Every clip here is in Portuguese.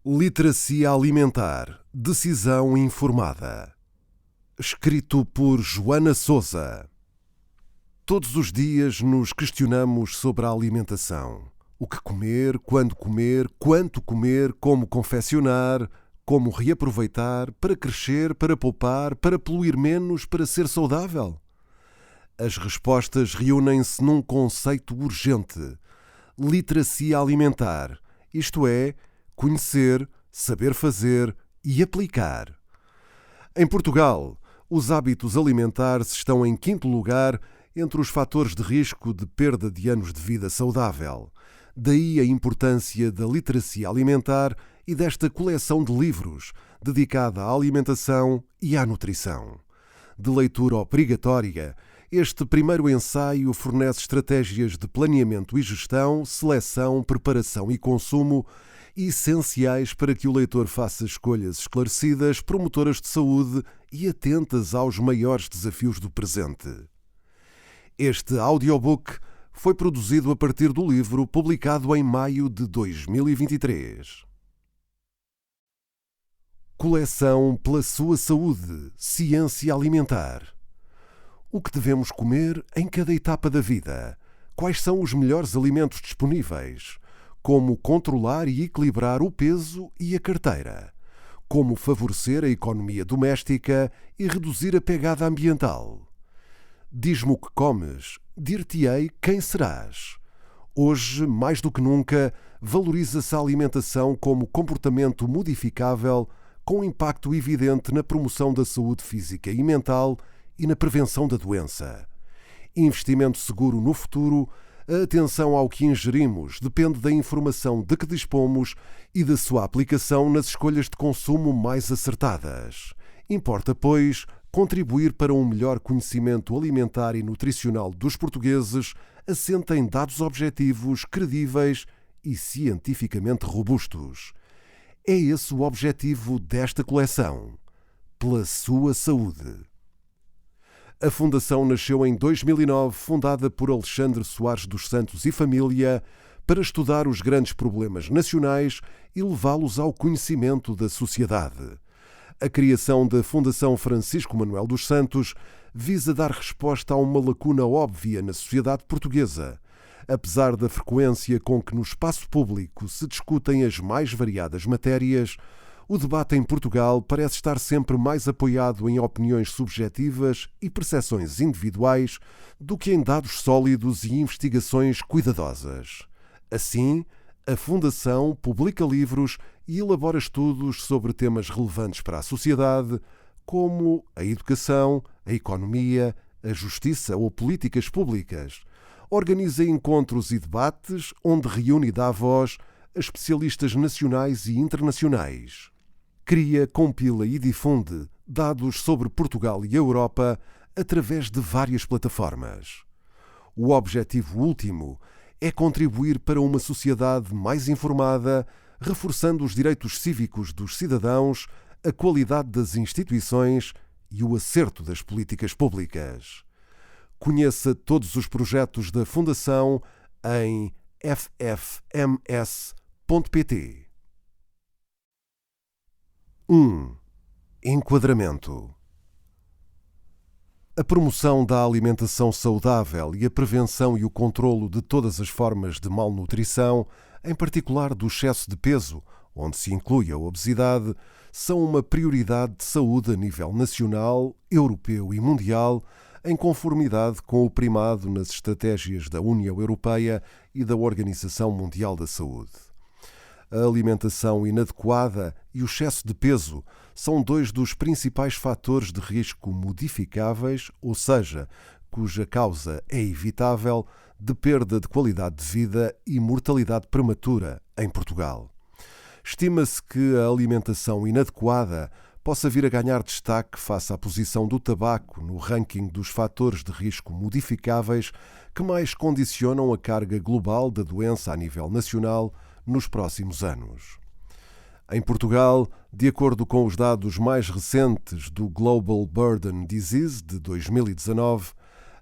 Literacia alimentar. Decisão informada. Escrito por Joana Sousa. Todos os dias nos questionamos sobre a alimentação. O que comer, quando comer, quanto comer, como confeccionar, como reaproveitar, para crescer, para poupar, para poluir menos, para ser saudável. As respostas reúnem-se num conceito urgente: literacia alimentar, isto é, conhecer, saber fazer e aplicar. Em Portugal, os hábitos alimentares estão em quinto lugar entre os fatores de risco de perda de anos de vida saudável. Daí a importância da literacia alimentar e desta coleção de livros dedicada à alimentação e à nutrição. De leitura obrigatória, este primeiro ensaio fornece estratégias de planeamento e gestão, seleção, preparação e consumo essenciais para que o leitor faça escolhas esclarecidas, promotoras de saúde e atentas aos maiores desafios do presente. Este audiobook foi produzido a partir do livro publicado em maio de 2023. Coleção Pela Sua Saúde, Ciência Alimentar. O que devemos comer em cada etapa da vida? Quais são os melhores alimentos disponíveis? Como controlar e equilibrar o peso e a carteira? Como favorecer a economia doméstica e reduzir a pegada ambiental? Diz-me o que comes, dir-te-ei quem serás. Hoje, mais do que nunca, valoriza-se a alimentação como comportamento modificável com impacto evidente na promoção da saúde física e mental e na prevenção da doença. Investimento seguro no futuro. A atenção ao que ingerimos depende da informação de que dispomos e da sua aplicação nas escolhas de consumo mais acertadas. Importa, pois, contribuir para um melhor conhecimento alimentar e nutricional dos portugueses, assente em dados objetivos, credíveis e cientificamente robustos. É esse o objetivo desta coleção. Pela sua saúde. A Fundação nasceu em 2009, fundada por Alexandre Soares dos Santos e família, para estudar os grandes problemas nacionais e levá-los ao conhecimento da sociedade. A criação da Fundação Francisco Manuel dos Santos visa dar resposta a uma lacuna óbvia na sociedade portuguesa. Apesar da frequência com que no espaço público se discutem as mais variadas matérias, o debate em Portugal parece estar sempre mais apoiado em opiniões subjetivas e percepções individuais do que em dados sólidos e investigações cuidadosas. Assim, a Fundação publica livros e elabora estudos sobre temas relevantes para a sociedade, como a educação, a economia, a justiça ou políticas públicas. Organiza encontros e debates onde reúne e dá voz a especialistas nacionais e internacionais. Cria, compila e difunde dados sobre Portugal e a Europa através de várias plataformas. O objetivo último é contribuir para uma sociedade mais informada, reforçando os direitos cívicos dos cidadãos, a qualidade das instituições e o acerto das políticas públicas. Conheça todos os projetos da Fundação em ffms.pt. 1. Enquadramento. A promoção da alimentação saudável e a prevenção e o controlo de todas as formas de malnutrição, em particular do excesso de peso, onde se inclui a obesidade, são uma prioridade de saúde a nível nacional, europeu e mundial, em conformidade com o primado nas estratégias da União Europeia e da Organização Mundial da Saúde. A alimentação inadequada e o excesso de peso são dois dos principais fatores de risco modificáveis, ou seja, cuja causa é evitável, de perda de qualidade de vida e mortalidade prematura em Portugal. Estima-se que a alimentação inadequada possa vir a ganhar destaque face à posição do tabaco no ranking dos fatores de risco modificáveis que mais condicionam a carga global da doença a nível nacional nos próximos anos. Em Portugal, de acordo com os dados mais recentes do Global Burden Disease de 2019,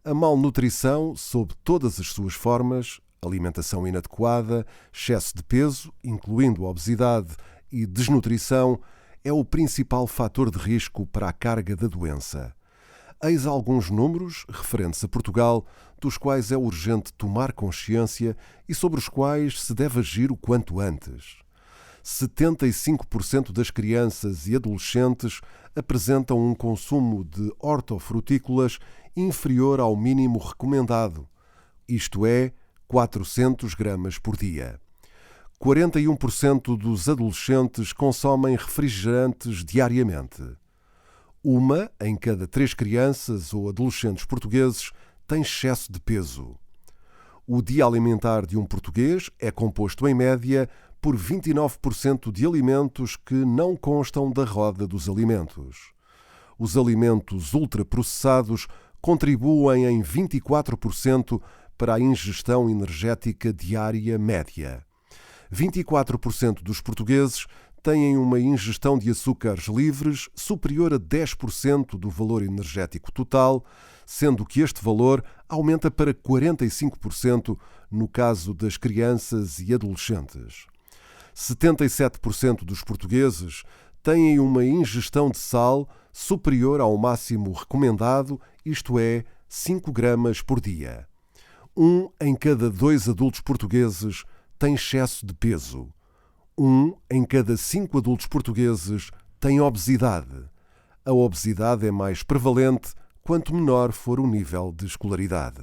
a malnutrição, sob todas as suas formas, alimentação inadequada, excesso de peso, incluindo a obesidade, e desnutrição é o principal fator de risco para a carga da doença. Eis alguns números referentes a Portugal, dos quais é urgente tomar consciência e sobre os quais se deve agir o quanto antes. 75% das crianças e adolescentes apresentam um consumo de hortofrutícolas inferior ao mínimo recomendado, isto é, 400 gramas por dia. 41% dos adolescentes consomem refrigerantes diariamente. 1 em cada 3 crianças ou adolescentes portugueses tem excesso de peso. O dia alimentar de um português é composto, em média, por 29% de alimentos que não constam da roda dos alimentos. Os alimentos ultraprocessados contribuem em 24% para a ingestão energética diária média. 24% dos portugueses têm uma ingestão de açúcares livres superior a 10% do valor energético total, sendo que este valor aumenta para 45% no caso das crianças e adolescentes. 77% dos portugueses têm uma ingestão de sal superior ao máximo recomendado, isto é, 5 gramas por dia. 1 em cada 2 adultos portugueses tem excesso de peso. 1 em cada 5 adultos portugueses tem obesidade. A obesidade é mais prevalente quanto menor for o nível de escolaridade.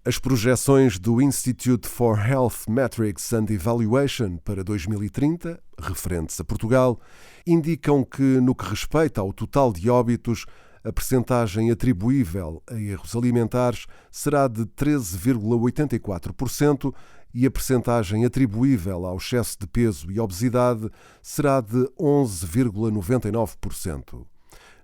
As projeções do Institute for Health Metrics and Evaluation para 2030, referentes a Portugal, indicam que, no que respeita ao total de óbitos, a percentagem atribuível a erros alimentares será de 13,84% e a percentagem atribuível ao excesso de peso e obesidade será de 11,99%.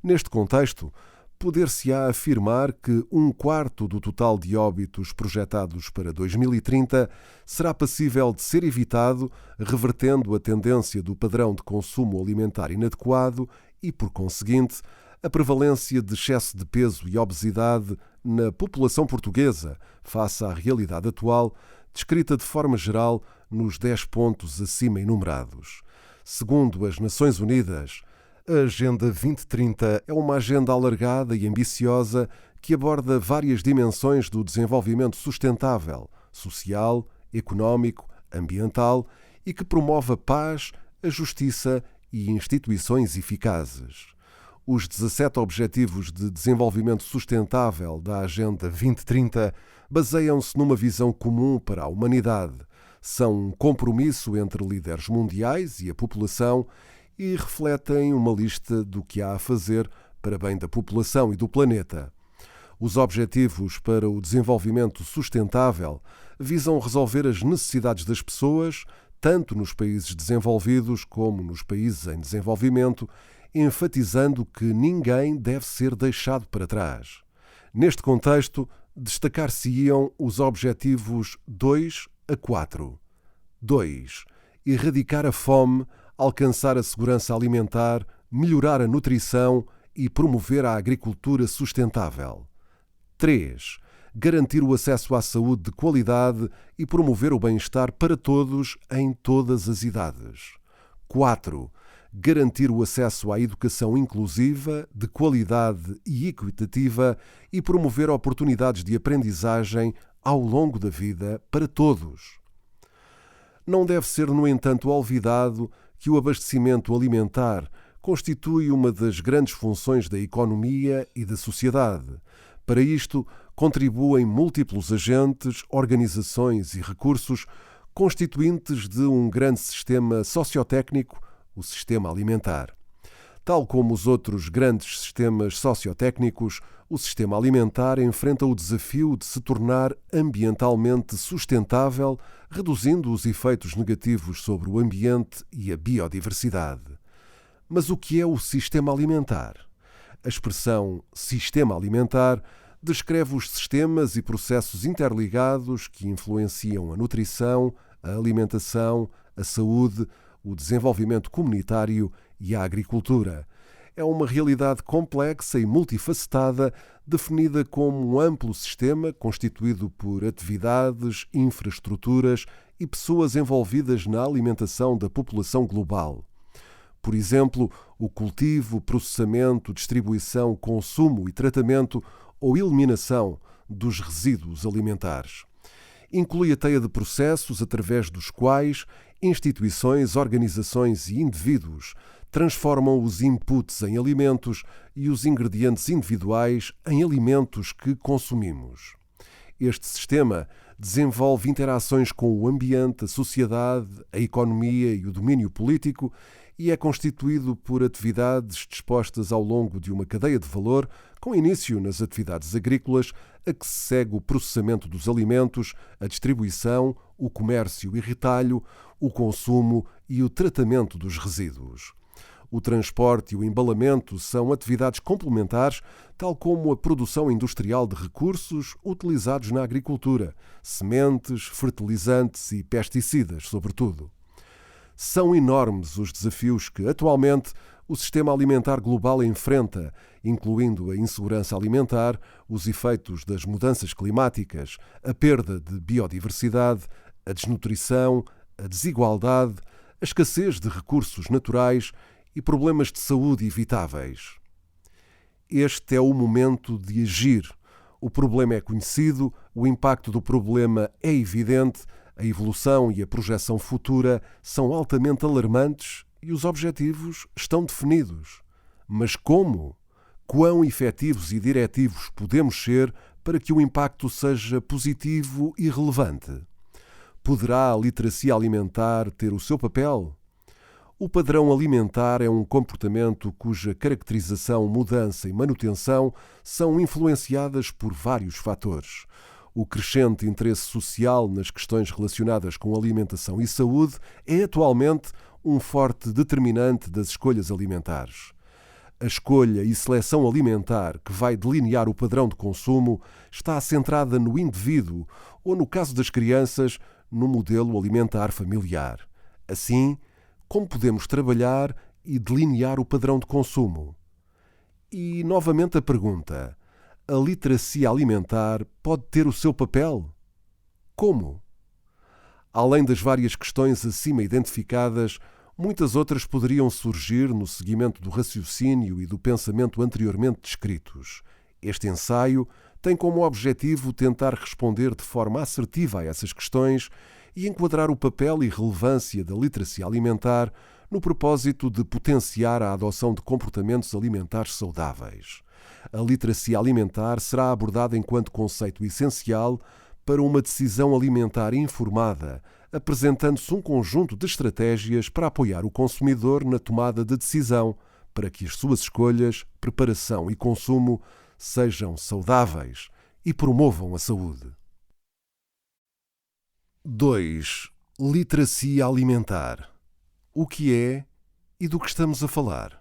Neste contexto, poder-se-á afirmar que 1/4 do total de óbitos projetados para 2030 será passível de ser evitado, revertendo a tendência do padrão de consumo alimentar inadequado e, por conseguinte, a prevalência de excesso de peso e obesidade na população portuguesa face à realidade atual, descrita de forma geral nos 10 pontos acima enumerados. Segundo as Nações Unidas, a Agenda 2030 é uma agenda alargada e ambiciosa que aborda várias dimensões do desenvolvimento sustentável, social, económico, ambiental e que promove a paz, a justiça e instituições eficazes. Os 17 Objetivos de Desenvolvimento Sustentável da Agenda 2030 baseiam-se numa visão comum para a humanidade. São um compromisso entre líderes mundiais e a população e refletem uma lista do que há a fazer para bem da população e do planeta. Os Objetivos para o Desenvolvimento Sustentável visam resolver as necessidades das pessoas, tanto nos países desenvolvidos como nos países em desenvolvimento, enfatizando que ninguém deve ser deixado para trás. Neste contexto, destacar-se-iam os Objetivos 2 a 4. 2. Erradicar a fome, alcançar a segurança alimentar, melhorar a nutrição e promover a agricultura sustentável. 3. Garantir o acesso à saúde de qualidade e promover o bem-estar para todos em todas as idades. 4. Garantir o acesso à educação inclusiva, de qualidade e equitativa e promover oportunidades de aprendizagem ao longo da vida para todos. Não deve ser, no entanto, olvidado que o abastecimento alimentar constitui uma das grandes funções da economia e da sociedade. Para isto, contribuem múltiplos agentes, organizações e recursos constituintes de um grande sistema sociotécnico, o sistema alimentar. Tal como os outros grandes sistemas sociotécnicos, o sistema alimentar enfrenta o desafio de se tornar ambientalmente sustentável, reduzindo os efeitos negativos sobre o ambiente e a biodiversidade. Mas o que é o sistema alimentar? A expressão sistema alimentar descreve os sistemas e processos interligados que influenciam a nutrição, a alimentação, a saúde, o desenvolvimento comunitário e a agricultura. É uma realidade complexa e multifacetada, definida como um amplo sistema constituído por atividades, infraestruturas e pessoas envolvidas na alimentação da população global. Por exemplo, o cultivo, processamento, distribuição, consumo e tratamento ou eliminação dos resíduos alimentares. Inclui a teia de processos através dos quais instituições, organizações e indivíduos transformam os inputs em alimentos e os ingredientes individuais em alimentos que consumimos. Este sistema desenvolve interações com o ambiente, a sociedade, a economia e o domínio político e é constituído por atividades dispostas ao longo de uma cadeia de valor, com início nas atividades agrícolas, a que se segue o processamento dos alimentos, a distribuição, o comércio e retalho, o consumo e o tratamento dos resíduos. O transporte e o embalamento são atividades complementares, tal como a produção industrial de recursos utilizados na agricultura, sementes, fertilizantes e pesticidas, sobretudo. São enormes os desafios que, atualmente, o sistema alimentar global enfrenta, incluindo a insegurança alimentar, os efeitos das mudanças climáticas, a perda de biodiversidade, a desnutrição, a desigualdade, a escassez de recursos naturais e problemas de saúde evitáveis. Este é o momento de agir. O problema é conhecido, o impacto do problema é evidente, a evolução e a projeção futura são altamente alarmantes e os objetivos estão definidos. Mas como? Quão efetivos e diretivos podemos ser para que o impacto seja positivo e relevante? Poderá a literacia alimentar ter o seu papel? O padrão alimentar é um comportamento cuja caracterização, mudança e manutenção são influenciadas por vários fatores. O crescente interesse social nas questões relacionadas com alimentação e saúde é atualmente um forte determinante das escolhas alimentares. A escolha e seleção alimentar que vai delinear o padrão de consumo está centrada no indivíduo ou, no caso das crianças, no modelo alimentar familiar. Assim, como podemos trabalhar e delinear o padrão de consumo? E, novamente, a pergunta: a literacia alimentar pode ter o seu papel? Como? Além das várias questões acima identificadas, muitas outras poderiam surgir no seguimento do raciocínio e do pensamento anteriormente descritos. Este ensaio tem como objetivo tentar responder de forma assertiva a essas questões e enquadrar o papel e relevância da literacia alimentar no propósito de potenciar a adoção de comportamentos alimentares saudáveis. A literacia alimentar será abordada enquanto conceito essencial para uma decisão alimentar informada, apresentando-se um conjunto de estratégias para apoiar o consumidor na tomada de decisão, para que as suas escolhas, preparação e consumo sejam saudáveis e promovam a saúde. 2. Literacia alimentar. O que é e do que estamos a falar?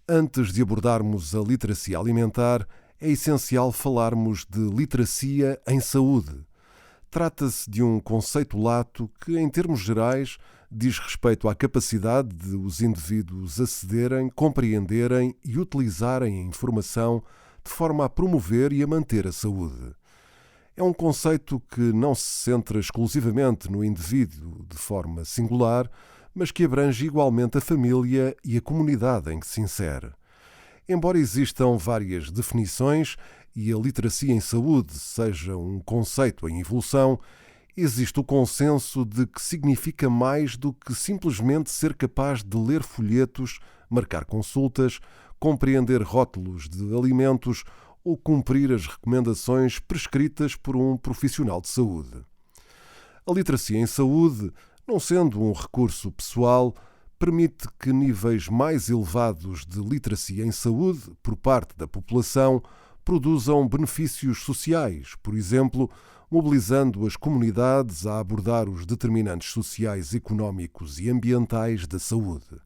Antes de abordarmos a literacia alimentar, é essencial falarmos de literacia em saúde. Trata-se de um conceito lato que, em termos gerais, diz respeito à capacidade de os indivíduos acederem, compreenderem e utilizarem a informação de forma a promover e a manter a saúde. É um conceito que não se centra exclusivamente no indivíduo de forma singular, mas que abrange igualmente a família e a comunidade em que se insere. Embora existam várias definições e a literacia em saúde seja um conceito em evolução, existe o consenso de que significa mais do que simplesmente ser capaz de ler folhetos, marcar consultas, compreender rótulos de alimentos ou cumprir as recomendações prescritas por um profissional de saúde. A literacia em saúde, não sendo um recurso pessoal, permite que níveis mais elevados de literacia em saúde por parte da população produzam benefícios sociais, por exemplo, mobilizando as comunidades a abordar os determinantes sociais, económicos e ambientais da saúde.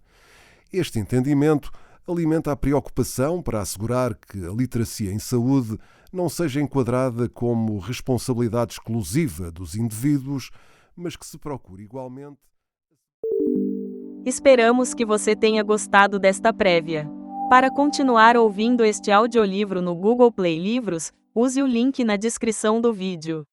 Este entendimento alimenta a preocupação para assegurar que a literacia em saúde não seja enquadrada como responsabilidade exclusiva dos indivíduos, mas que se procure igualmente. Esperamos que você tenha gostado desta prévia. Para continuar ouvindo este audiolivro no Google Play Livros, use o link na descrição do vídeo.